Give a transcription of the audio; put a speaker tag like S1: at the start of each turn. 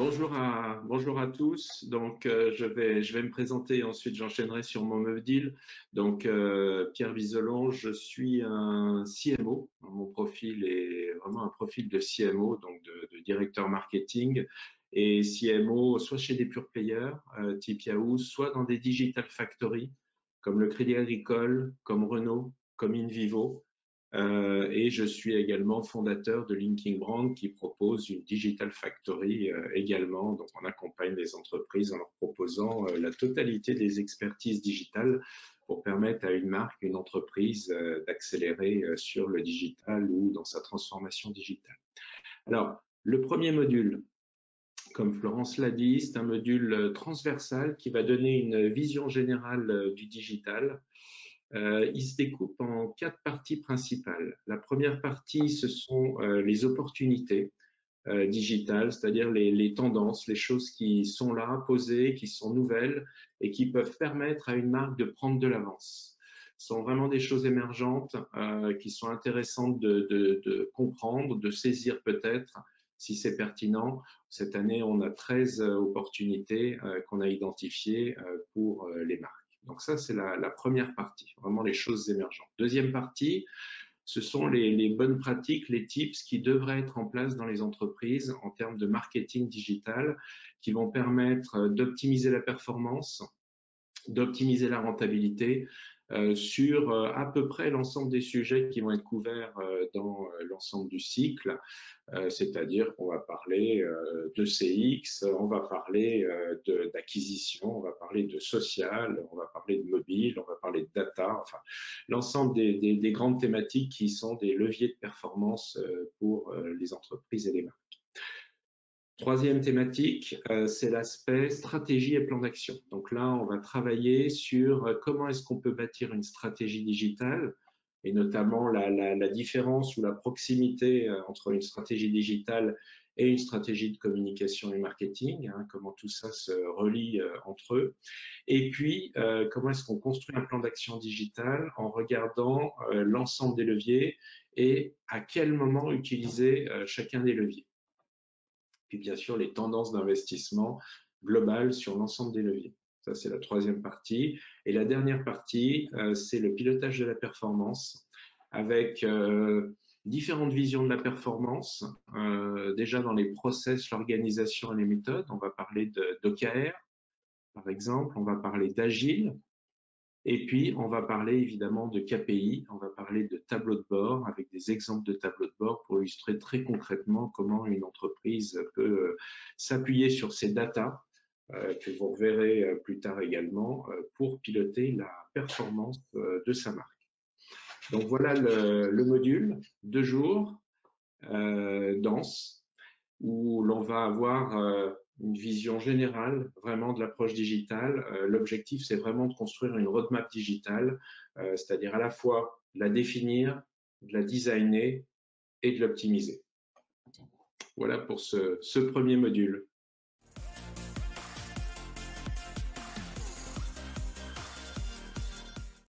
S1: Bonjour à tous. Donc, je vais me présenter et ensuite j'enchaînerai sur mon module. Donc, Pierre Biselon, je suis un CMO. Mon profil est vraiment un profil de CMO, donc de directeur marketing et CMO, soit chez des pure players, type Yahoo, soit dans des digital factories comme le Crédit Agricole, comme Renault, comme InVivo. Et je suis également fondateur de Linking Brand qui propose une Digital Factory également. Donc, on accompagne les entreprises en leur proposant la totalité des expertises digitales pour permettre à une marque, une entreprise d'accélérer sur le digital ou dans sa transformation digitale. Alors, le premier module, comme Florence l'a dit, c'est un module transversal qui va donner une vision générale du digital. Il se découpe en 4 parties principales. La première partie, ce sont les opportunités digitales, c'est-à-dire les tendances, les choses qui sont là, posées, qui sont nouvelles et qui peuvent permettre à une marque de prendre de l'avance. Ce sont vraiment des choses émergentes qui sont intéressantes de comprendre, de saisir peut-être si c'est pertinent. Cette année, on a 13 opportunités qu'on a identifiées pour les marques. Donc ça, c'est la première partie, vraiment les choses émergentes. Deuxième partie, ce sont les bonnes pratiques, les tips qui devraient être en place dans les entreprises en termes de marketing digital, qui vont permettre d'optimiser la performance, d'optimiser la rentabilité sur à peu près l'ensemble des sujets qui vont être couverts dans l'ensemble du cycle. C'est-à-dire qu'on va parler de CX, on va parler d'acquisition, on va parler de social, on va parler de mobile, on va parler de data, enfin l'ensemble des grandes thématiques qui sont des leviers de performance pour les entreprises et les marques. Troisième thématique, c'est l'aspect stratégie et plan d'action. Donc là, on va travailler sur comment est-ce qu'on peut bâtir une stratégie digitale et notamment la différence ou la proximité entre une stratégie digitale et une stratégie de communication et marketing, hein, comment tout ça se relie entre eux. Et puis, comment est-ce qu'on construit un plan d'action digital en regardant l'ensemble des leviers et à quel moment utiliser chacun des leviers. Puis bien sûr les tendances d'investissement globales sur l'ensemble des leviers. Ça, c'est la troisième partie. Et la dernière partie, c'est le pilotage de la performance avec différentes visions de la performance. Déjà dans les process, l'organisation et les méthodes, on va parler d'OKR, par exemple, on va parler d'agile. Et puis, on va parler évidemment de KPI, on va parler de tableau de bord avec des exemples de tableau de bord pour illustrer très concrètement comment une entreprise peut s'appuyer sur ces datas que vous reverrez plus tard également pour piloter la performance de sa marque. Donc voilà le module, 2 jours, dense, où l'on va avoir une vision générale vraiment de l'approche digitale. L'objectif, c'est vraiment de construire une roadmap digitale, c'est-à-dire à la fois la définir, de la designer et de l'optimiser. Voilà pour ce premier module.